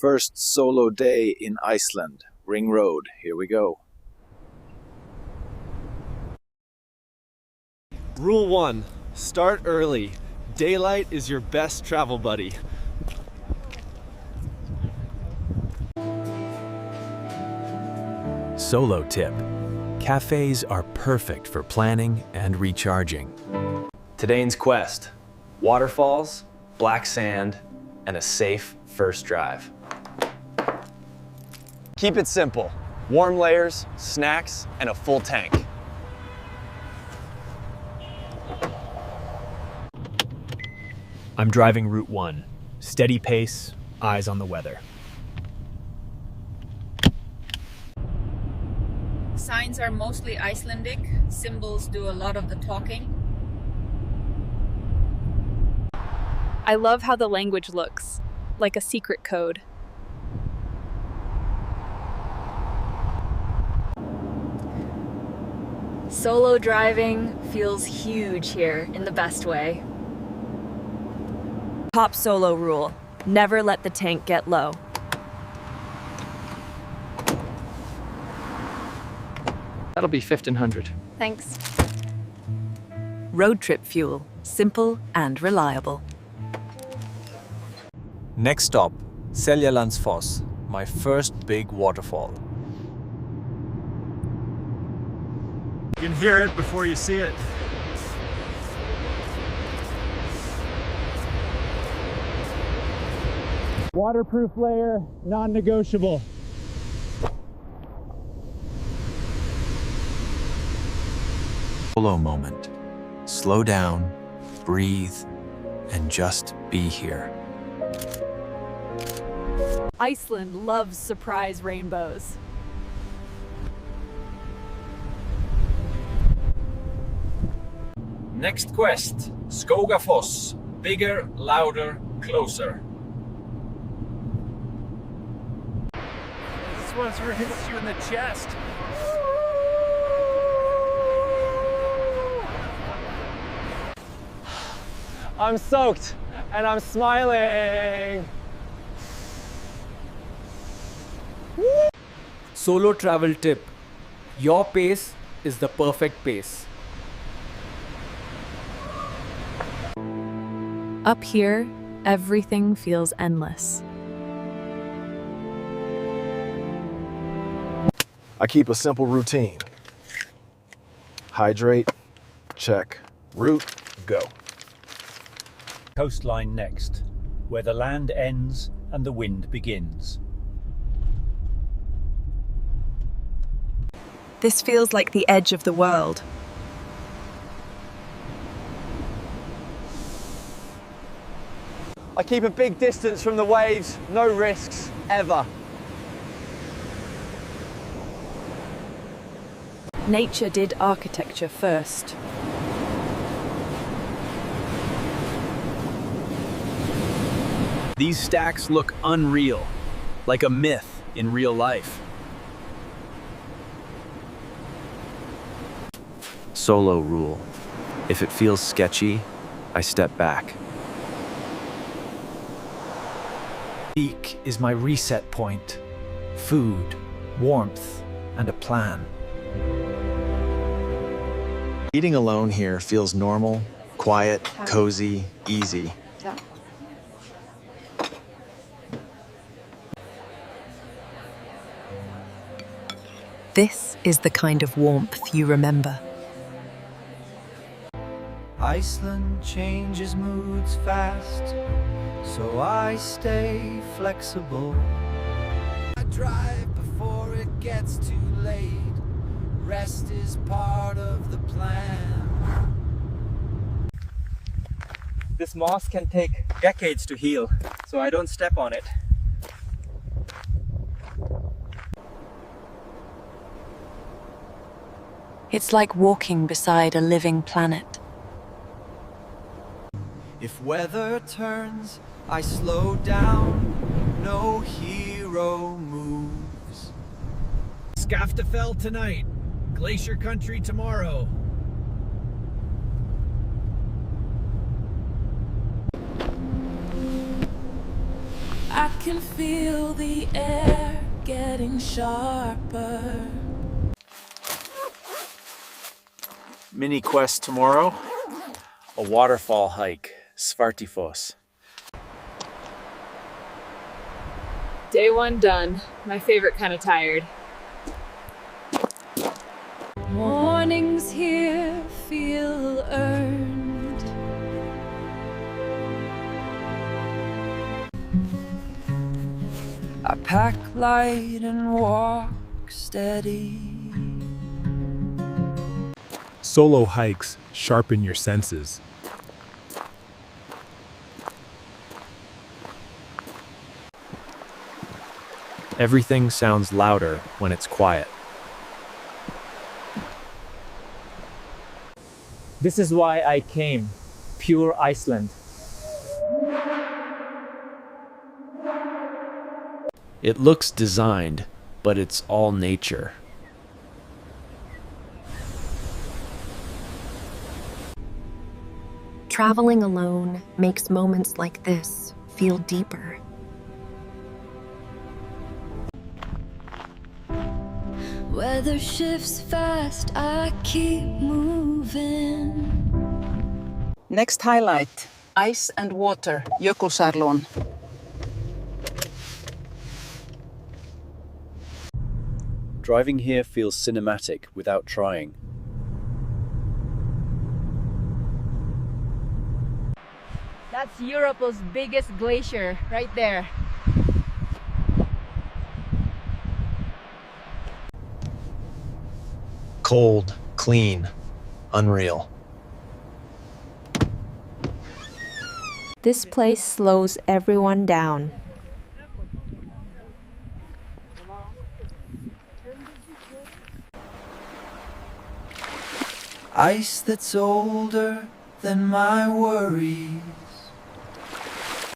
First solo day in Iceland. Ring Road. Here we go. Rule 1. Start early. Daylight is your best travel buddy. Solo tip. Cafes are perfect for planning and recharging. Today's quest: waterfalls, black sand, and a safe first drive. Keep it simple. Warm layers, snacks, and a full tank. I'm driving Route 1. Steady pace, eyes on the weather. Signs are mostly Icelandic. Symbols do a lot of the talking. I love how the language looks, like a secret code. Solo driving feels huge here in the best way. Top solo rule: never let the tank get low. That'll be 1,500. Thanks. Road trip fuel: simple and reliable. Next stop, Seljalandsfoss, my first big waterfall. You can hear it before you see it. Waterproof layer, non-negotiable. Solo moment. Slow down, breathe, and just be here. Iceland loves surprise rainbows. Next quest. Skogafoss. Bigger, louder, closer. This one's where it hits you in the chest. I'm soaked, and I'm smiling. Solo travel tip. Your pace is the perfect pace. Up here, everything feels endless. I keep a simple routine. Hydrate, check. Route, go. Coastline next, where the land ends and the wind begins. This feels like the edge of the world. I keep a big distance from the waves, no risks, ever. Nature did architecture first. These stacks look unreal, like a myth in real life. Solo rule. If it feels sketchy, I step back. Peak is my reset point. Food, warmth, and a plan. Eating alone here feels normal, quiet, cozy, easy. This is the kind of warmth you remember. Iceland changes moods fast, so I stay flexible. I drive before it gets too late. Rest is part of the plan. This moss can take decades to heal, so I don't step on it. It's like walking beside a living planet. If weather turns, I slow down. No hero moves. Skaftafell tonight, Glacier Country tomorrow. I can feel the air getting sharper. Mini quest tomorrow. A waterfall hike, Svartifos. Day 1 done. My favorite kind of tired. Mornings here feel earned. I pack light and walk steady. Solo hikes sharpen your senses. Everything sounds louder when it's quiet. This is why I came. Pure Iceland. It looks designed, but it's all nature. Traveling alone makes moments like this feel deeper. Weather shifts fast, I keep moving. Next highlight, ice and water, Jökulsárlón. Driving here feels cinematic without trying. That's Europe's biggest glacier right there. Cold, clean, unreal. This place slows everyone down. Ice that's older than my worries.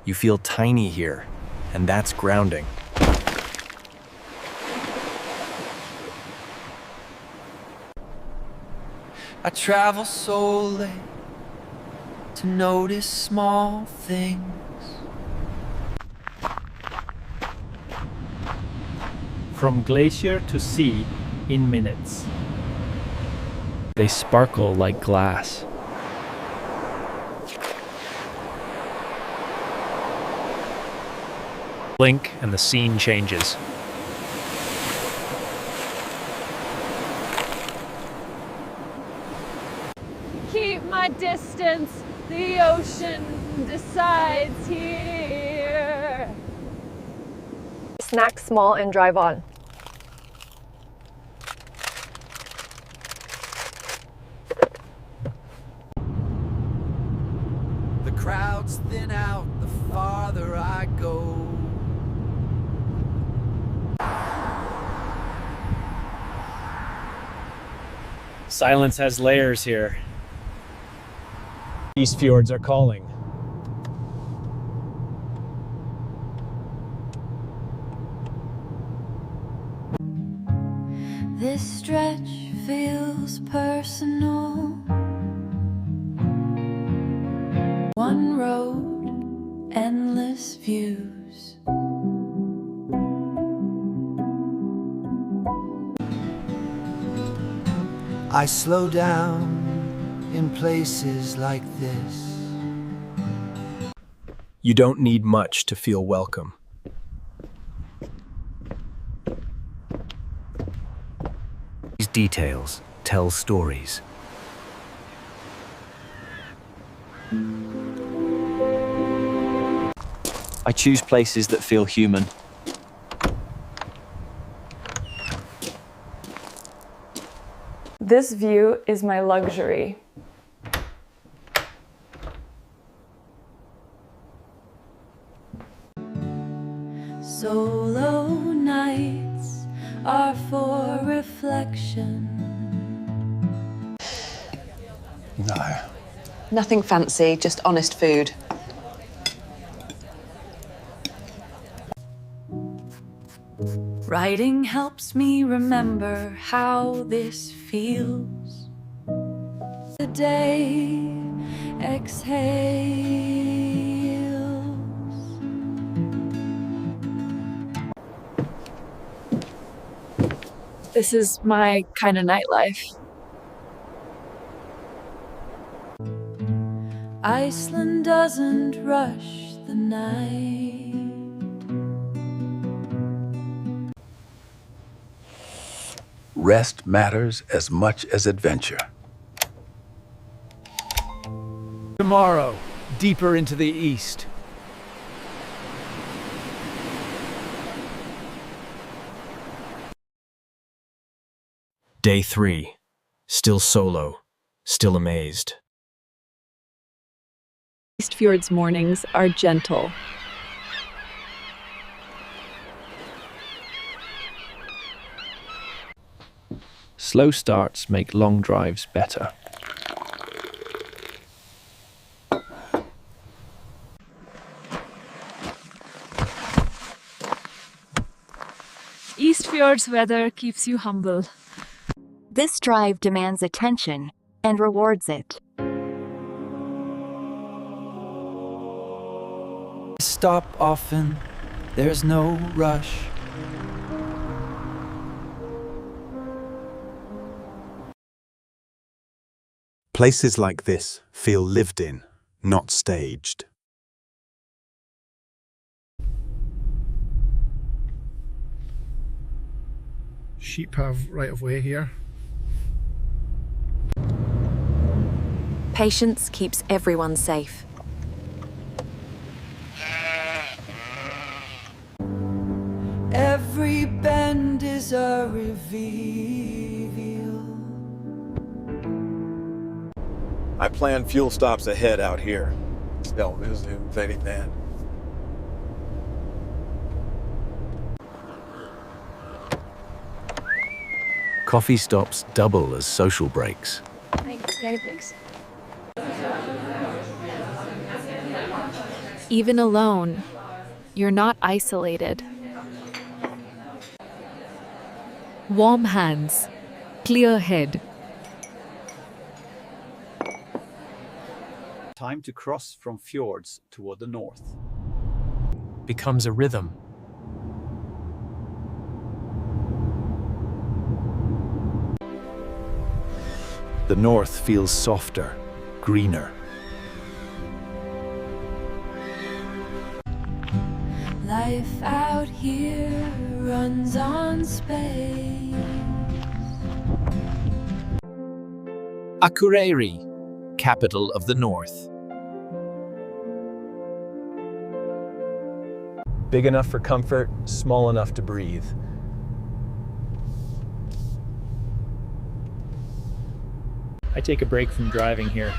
You feel tiny here, and that's grounding. I travel solely to notice small things. From glacier to sea in minutes. They sparkle like glass. Blink and the scene changes. Keep my distance. The ocean decides here. Snack small and drive on. The crowds thin out the farther I go. Silence has layers here. These fjords are calling. This stretch feels personal. One road, endless views. I slow down in places like this. You don't need much to feel welcome. These details tell stories. I choose places that feel human. This view is my luxury. Solo nights are for reflection. No. Nothing fancy, just honest food. Writing helps me remember how this feels. The day exhales. This is my kind of nightlife. Iceland doesn't rush the night. Rest matters as much as adventure. Tomorrow, deeper into the east. Day 3. Still solo, still amazed. East Fjord's mornings are gentle. Slow starts make long drives better. East Fjord's weather keeps you humble. This drive demands attention and rewards it. Stop often, there's no rush. Places like this feel lived in, not staged. Sheep have right of way here. Patience keeps everyone safe. Every bend is a reveal. I plan fuel stops ahead out here. No, it was very bad. Coffee stops double as social breaks. Thanks. Even alone, you're not isolated. Warm hands, clear head. Time to cross from fjords toward the north. Becomes a rhythm. The north feels softer, greener. Life out here runs on space. Akureyri, capital of the north. Big enough for comfort, small enough to breathe. I take a break from driving here.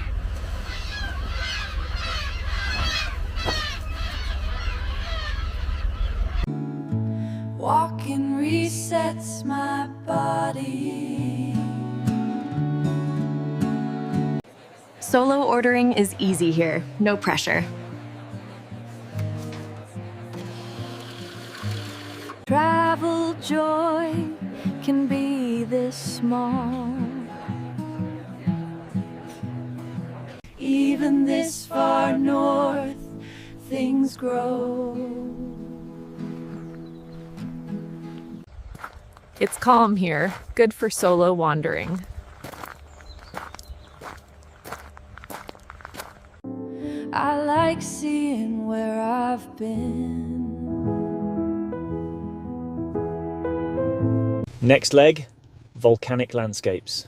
Walking resets my body. Solo ordering is easy here, no pressure. Travel joy can be this small. Even this far north, things grow. It's calm here, good for solo wandering. I like seeing where I've been. Next leg, volcanic landscapes.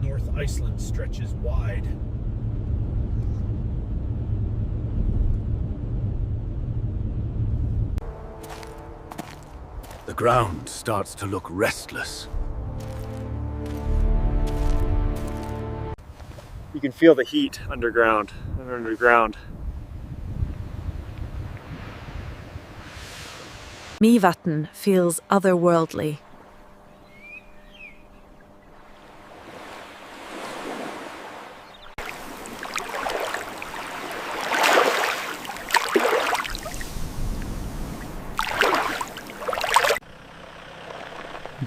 North Iceland stretches wide. The ground starts to look restless. You can feel the heat underground. Mývatn feels otherworldly.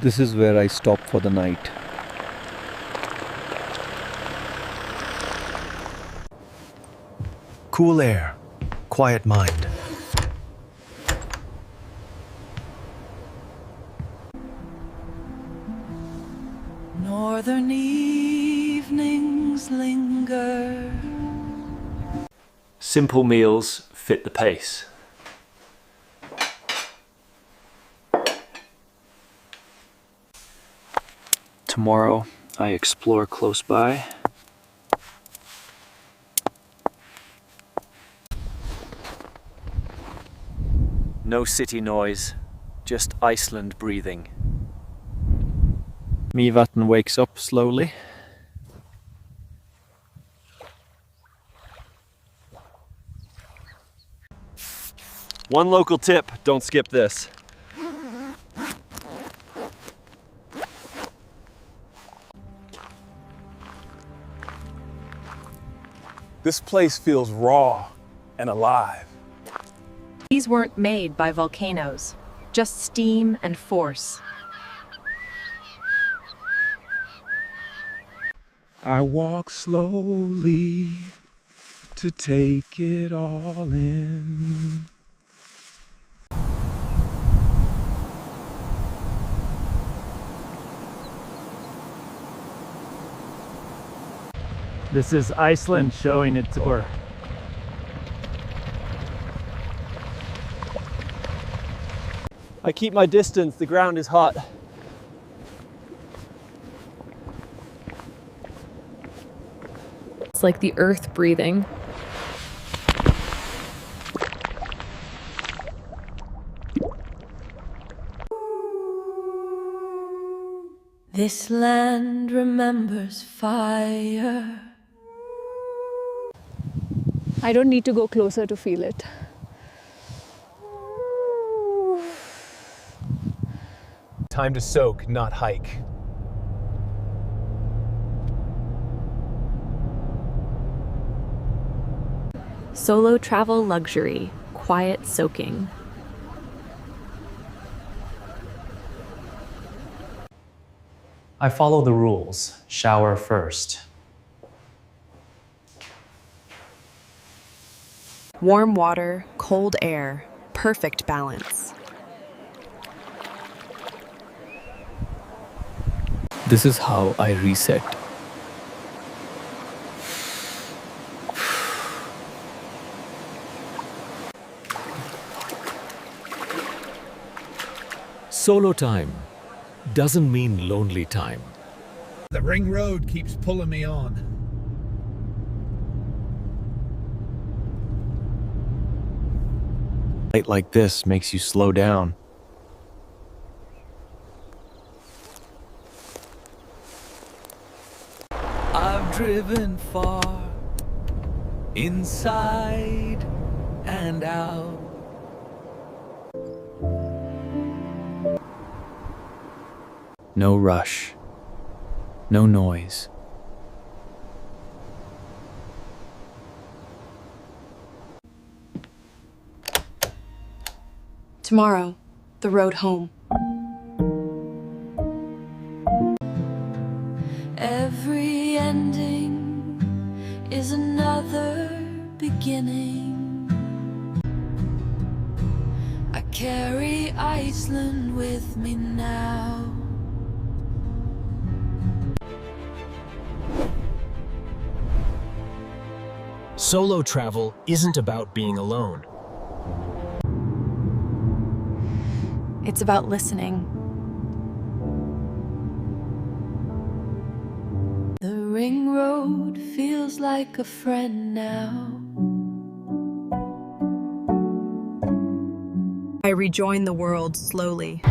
This is where I stop for the night. Cool air, quiet mind. Northern evenings linger. Simple meals fit the pace. Tomorrow, I explore close by. No city noise, just Iceland breathing. Mývatn wakes up slowly. One local tip, don't skip this. This place feels raw and alive. These weren't made by volcanoes, just steam and force. I walk slowly to take it all in. This is Iceland showing its tour. I keep my distance, the ground is hot. It's like the earth breathing. This land remembers fire. I don't need to go closer to feel it. Time to soak, not hike. Solo travel luxury, quiet soaking. I follow the rules. Shower first. Warm water, cold air, perfect balance. This is how I reset. Solo time doesn't mean lonely time. The ring road keeps pulling me on. Light like this makes you slow down. I've driven far, inside and out. No rush. No noise. Tomorrow, the road home. Every ending is another beginning. I carry Iceland with me now. Solo travel isn't about being alone. It's about listening. The ring road feels like a friend now. I rejoin the world slowly.